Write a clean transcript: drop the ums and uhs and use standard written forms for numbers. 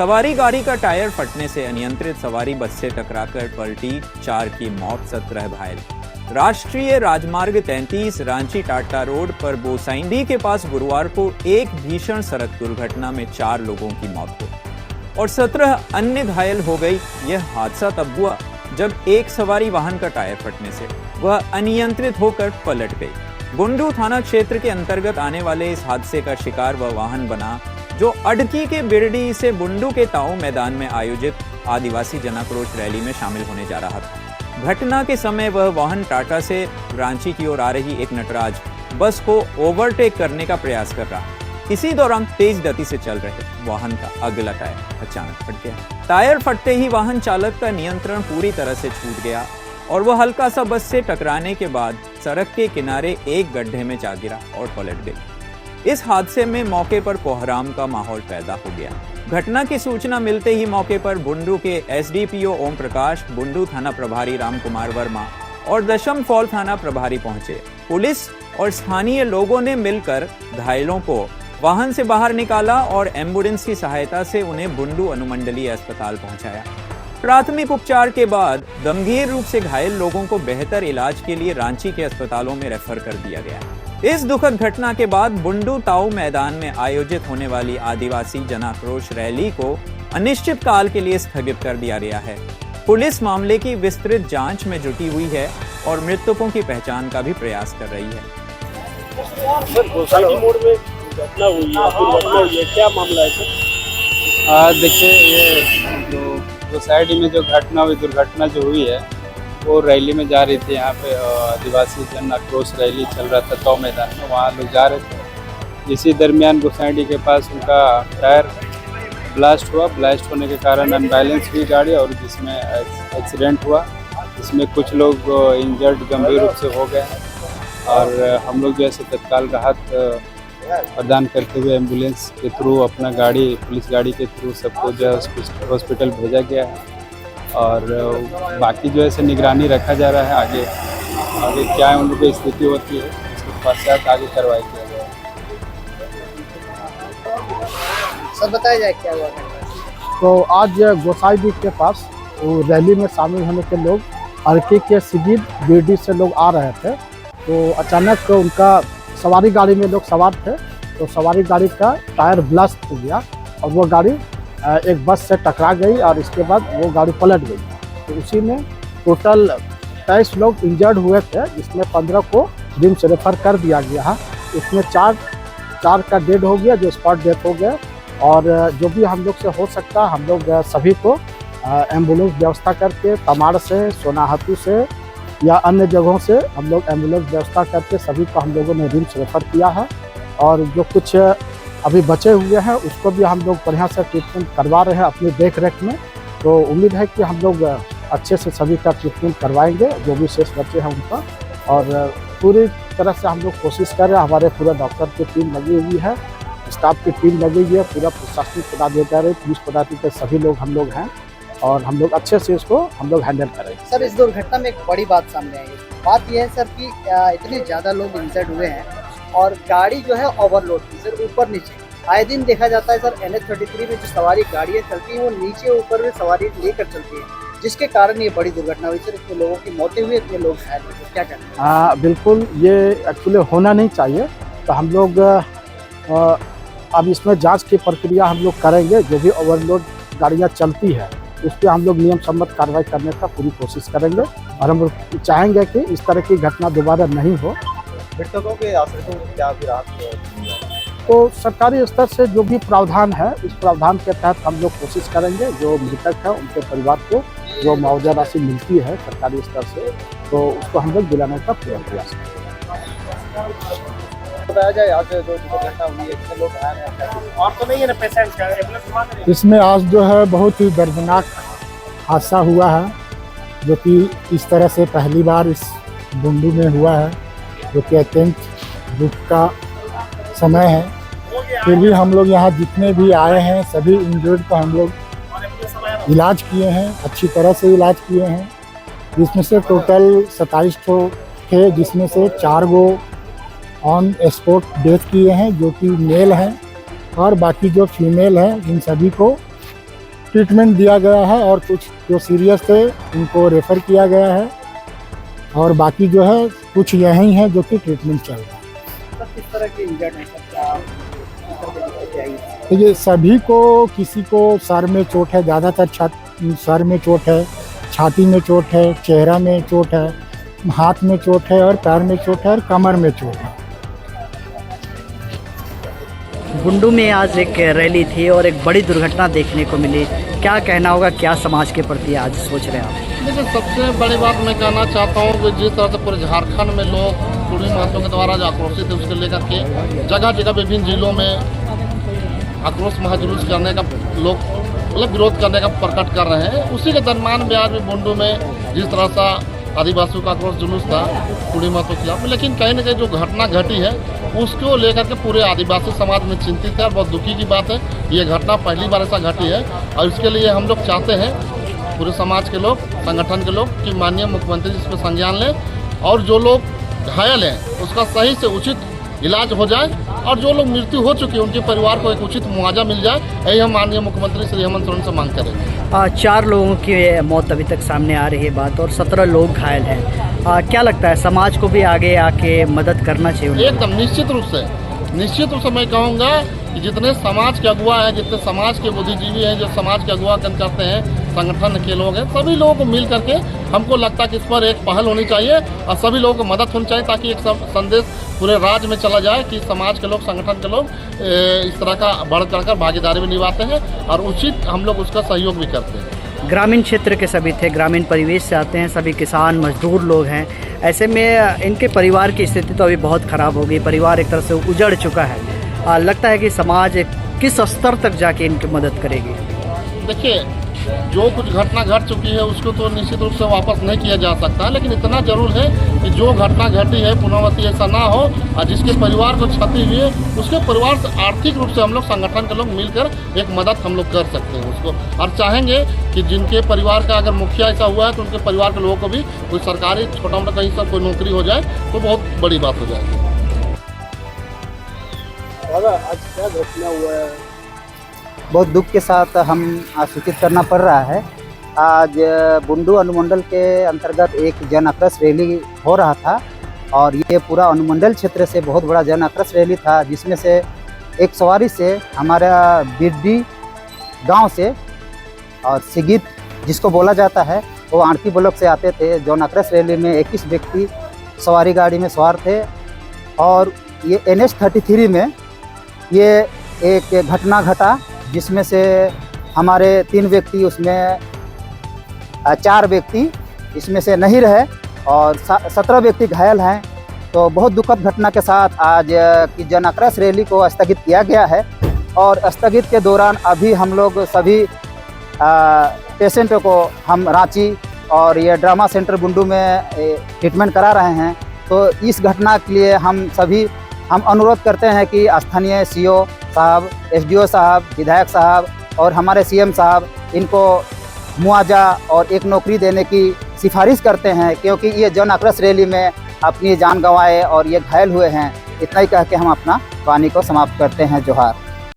सवारी गाड़ी का टायर फटने से अनियंत्रित सवारी बस से टकराकर पलटी, 4 की मौत, 17 घायल। राष्ट्रीय राजमार्ग 33 रांची टाटा रोड पर बोसाइंडी के पास गुरुवार को एक भीषण सड़क दुर्घटना में 4 लोगों की मौत हुई और 17 अन्य घायल हो गई। यह हादसा तब हुआ जब एक सवारी वाहन का टायर फटने से वह अनियंत्रित होकर पलट गई। बुंडू थाना क्षेत्र के अंतर्गत आने वाले इस हादसे का शिकार वह वाहन बना जो अडकी के बिरडी से बुंडू के ताऊ मैदान में आयोजित आदिवासी जनाक्रोश रैली में शामिल होने जा रहा था। घटना के समय वह वाहन टाटा से रांची की ओर आ रही एक नटराज बस को ओवरटेक करने का प्रयास कर रहा। इसी दौरान तेज गति से चल रहे वाहन का अगला टायर अचानक फट गया। टायर फटते ही वाहन चालक का नियंत्रण पूरी तरह से छूट गया और वह हल्का सा बस से टकराने के बाद सड़क के किनारे एक गड्ढे में जा गिरा और पलट गई। इस हादसे में मौके पर कोहराम का माहौल पैदा हो गया। घटना की सूचना मिलते ही मौके पर बुंडू के एसडीपीओ ओम प्रकाश, बुंडू थाना प्रभारी राम कुमार वर्मा और दशम फॉल थाना प्रभारी पहुंचे। पुलिस और स्थानीय लोगों ने मिलकर घायलों को वाहन से बाहर निकाला और एम्बुलेंस की सहायता से उन्हें बुंडू अनुमंडलीय अस्पताल पहुंचाया। प्राथमिक उपचार के बाद गंभीर रूप से घायल लोगों को बेहतर इलाज के लिए रांची के अस्पतालों में रेफर कर दिया गया। इस दुखद घटना के बाद बुंडू ताऊ मैदान में आयोजित होने वाली आदिवासी जनाक्रोश रैली को अनिश्चित काल के लिए स्थगित कर दिया गया है। पुलिस मामले की विस्तृत जांच में जुटी हुई है और मृतकों की पहचान का भी प्रयास कर रही है। घटना हुई है, क्या मामला है? देखिए, ये सोसाइटी में जो घटना हुई, दुर्घटना जो हुई है, वो रैली में जा रही थी। यहाँ पे आदिवासी जन आक्रोश रैली चल रहा था ताऊ मैदान में, वहाँ लोग जा रहे थे। इसी दरमियान गोसाइंडी के पास उनका टायर ब्लास्ट हुआ। ब्लास्ट होने के कारण अनबैलेंस हुई गाड़ी और जिसमें एक्सीडेंट हुआ, जिसमें कुछ लोग इंजर्ड गंभीर रूप से हो गए और हम लोग जैसे तत्काल राहत प्रदान करते हुए एम्बुलेंस के थ्रू, अपना गाड़ी, पुलिस गाड़ी के थ्रू सबको जो है हॉस्पिटल भेजा गया है और बाकी जो है निगरानी रखा जा रहा है। आगे क्या है उन लोगों की स्थिति होती है, उसके पश्चात आगे कार्रवाई किया जाए। सर बताया जाए क्या हुआ? तो आज गोसाइडी के पास वो रैली में शामिल होने के लोग अड़की के सिगिद बीडी से लोग आ रहे थे, तो अचानक उनका सवारी गाड़ी में लोग सवार थे, तो सवारी गाड़ी का टायर ब्लास्ट हो गया और वो गाड़ी एक बस से टकरा गई और इसके बाद वो गाड़ी पलट गई। तो उसी में टोटल 23 लोग इंजर्ड हुए थे, जिसमें 15 को रिम्स रेफर कर दिया गया है। इसमें 4 का डेड हो गया, जो स्पॉट डेथ हो गया, और जो भी हम लोग से हो सकता हम लोग सभी को एम्बुलेंस व्यवस्था करके तमाड़ से, सोनाहातू से या अन्य जगहों से हम लोग एम्बुलेंस व्यवस्था करके सभी को हम लोगों ने रिम्स रेफर किया है। और जो कुछ अभी बचे हुए हैं उसको भी हम लोग बढ़िया से ट्रीटमेंट करवा रहे हैं अपनी देख रेख में। तो उम्मीद है कि हम लोग अच्छे से सभी का ट्रीटमेंट करवाएंगे, जो भी शेष बच्चे हैं उनका, और पूरी तरह से हम लोग कोशिश कर रहे हैं। हमारे पूरा डॉक्टर की टीम लगी हुई है, स्टाफ की टीम लगी हुई है, पूरा प्रशासनिक पदाधिकारी, पुलिस पदाधिकारी सभी लोग हम लोग हैं और हम लोग अच्छे से इसको हम लोग हैंडल करेंगे। सर, इस दुर्घटना में एक बड़ी बात सामने आई है। बात यह है सर कि इतने ज़्यादा लोग इंजर्ड हुए हैं और गाड़ी जो है ओवरलोड थी सर, ऊपर नीचे। आए दिन देखा जाता है सर, NH33 में जो सवारी गाड़ियाँ चलती हैं वो नीचे ऊपर में सवारी लेकर चलती है, जिसके कारण ये बड़ी दुर्घटना हुई सर। इतने लोगों की मौतें हुई, इतने लोग घायल हुए, क्या कहते हैं? बिल्कुल, ये एक्चुअली होना नहीं चाहिए। तो हम लोग अब इसमें जांच की प्रक्रिया हम लोग करेंगे। जो भी ओवरलोड गाड़ियाँ चलती है उस पर हम लोग नियम सम्मत कार्रवाई करने का पूरी कोशिश करेंगे और हम चाहेंगे कि इस तरह की घटना दोबारा नहीं हो। मृतकों के आश्रितों को क्या भी राहत? तो सरकारी स्तर से जो भी प्रावधान है, इस प्रावधान के तहत हम लोग कोशिश करेंगे जो मृतक है उनके परिवार को जो मुआवजा राशि मिलती है सरकारी स्तर से, तो उसको हम लोग दिलाने का पूरा प्रयास करेंगे। बताया जाए आज जो दुर्घटना हुई है, कितने लोग घायल हैं और तो नहीं है ना पेशेंट? इसमें आज जो है बहुत ही दर्दनाक हादसा हुआ है, जो कि इस तरह से पहली बार इस बुंडू में हुआ है, जो कि अत्यंत दुख का समय है। फिर भी हम लोग यहाँ जितने भी आए हैं सभी इंजर्ड को हम लोग इलाज किए हैं, अच्छी तरह से इलाज किए हैं, जिसमें से टोटल 27 थे, जिसमें से 4 गो ऑन स्पॉट डेथ किए हैं जो कि मेल हैं और बाकी जो फीमेल हैं इन सभी को ट्रीटमेंट दिया गया है और कुछ जो सीरियस थे उनको रेफ़र किया गया है और बाकी जो है कुछ यहीं है जो कि ट्रीटमेंट चल रहा है। सर किस तरह के इंजर्ड हैं सर, क्या किस तरह की दिक्कतें आई हैं? तो ये सभी को, किसी को सर में चोट है, ज़्यादातर सर में चोट है, छाती में चोट है, चेहरा में चोट है, हाथ में चोट है और पैर में चोट है और कमर में चोट है। बुंडू में आज एक रैली थी और एक बड़ी दुर्घटना देखने को मिली। क्या कहना होगा, क्या समाज के प्रति आज सोच रहे हैं आप? देखिए, सबसे बड़ी बात मैं कहना चाहता हूँ कि जिस तरह से पूरे झारखंड में लोग कुड़ी महतो के द्वारा जो आक्रोशित है उसके लेकर के जगह जगह विभिन्न जिलों में आक्रोश महाजुलूस करने का लोग मतलब विरोध करने का प्रकट कर रहे हैं। उसी के दरम्यान में आज भी बुंडू में जिस तरह से आदिवासियों का आक्रोश जुलूस था कुड़ी महतो के खिलाफ, लेकिन कहीं ना कहीं जो घटना घटी है उसको लेकर के पूरे आदिवासी समाज में चिंतित है और बहुत दुखी की बात है। ये घटना पहली बार ऐसा घटी है और इसके लिए हम लोग चाहते हैं, पूरे समाज के लोग, संगठन के लोग, कि माननीय मुख्यमंत्री इस पर संज्ञान लें और जो लोग घायल हैं उसका सही से उचित इलाज हो जाए और जो लोग मृत्यु हो चुकी है उनके परिवार को एक उचित मुआवजा मिल जाए। यही हम माननीय मुख्यमंत्री श्री हेमंत सोरेन से मांग करेंगे। 4 लोगों की मौत अभी तक सामने आ रही है बात और 17 लोग घायल हैं। क्या लगता है, समाज को भी आगे आके मदद करना चाहिए उन्हें? एकदम निश्चित रूप से मैं कहूँगा कि जितने समाज के अगुआ हैं, जितने समाज के बुद्धिजीवी हैं, जो समाज के अगुआ करते हैं, संगठन के लोग हैं, सभी लोगों को मिल करके हमको लगता है कि इस पर एक पहल होनी चाहिए और सभी लोगों को मदद होनी चाहिए ताकि एक संदेश पूरे राज्य में चला जाए कि समाज के लोग, संगठन के लोग इस तरह का बढ़ चढ़कर भागीदारी भी निभाते हैं और उचित हम लोग उसका सहयोग भी करते हैं। ग्रामीण क्षेत्र के सभी थे, ग्रामीण परिवेश से आते हैं, सभी किसान मजदूर लोग हैं। ऐसे में इनके परिवार की स्थिति तो अभी बहुत ख़राब हो गई, परिवार एक तरह से उजड़ चुका है। लगता है कि समाज किस स्तर तक जाके इनकी मदद करेगी? देखिए, जो कुछ घटना घट चुकी है उसको तो निश्चित रूप से वापस नहीं किया जा सकता, लेकिन इतना जरूर है कि जो घटना घटी है पुनरावृत्ति ऐसा ना हो और जिसके परिवार को क्षति हुई है उसके परिवार से आर्थिक रूप से हम लोग संगठन के लोग मिलकर एक मदद हम लोग कर सकते हैं उसको, और चाहेंगे कि जिनके परिवार का अगर मुखिया ऐसा हुआ है तो उनके परिवार के लोगों को भी कोई सरकारी छोटा मोटा कहीं से कोई नौकरी हो जाए तो बहुत बड़ी बात हो जाएगी। आज क्या घटना हुआ है? बहुत दुख के साथ हम सूचित करना पड़ रहा है। आज बुंडू अनुमंडल के अंतर्गत एक जन आक्रोश रैली हो रहा था और ये पूरा अनुमंडल क्षेत्र से बहुत बड़ा जन आक्रोश रैली था, जिसमें से एक सवारी से हमारा बिड्डी गांव से और सिगित जिसको बोला जाता है वो आड़ती ब्लॉक से आते थे। जन आक्रोश रैली में 21 व्यक्ति सवारी गाड़ी में सवार थे और ये NH-33 में ये एक घटना घटा जिसमें से हमारे 3 व्यक्ति, उसमें 4 व्यक्ति इसमें से नहीं रहे और 17 व्यक्ति घायल हैं। तो बहुत दुखद घटना के साथ आज की जन आक्रोश रैली को स्थगित किया गया है और स्थगित के दौरान अभी हम लोग सभी पेशेंटों को हम रांची और ये ड्रामा सेंटर बुंडू में ट्रीटमेंट करा रहे हैं। तो इस घटना के लिए हम अनुरोध करते हैं कि स्थानीय CO साहब, SDO साहब, विधायक साहब और हमारे CM साहब इनको मुआवजा और एक नौकरी देने की सिफारिश करते हैं, क्योंकि ये जन आक्रोश रैली में अपनी जान गंवाए और ये घायल हुए हैं। इतना ही कह के हम अपना वाणी को समाप्त करते हैं। जोहार।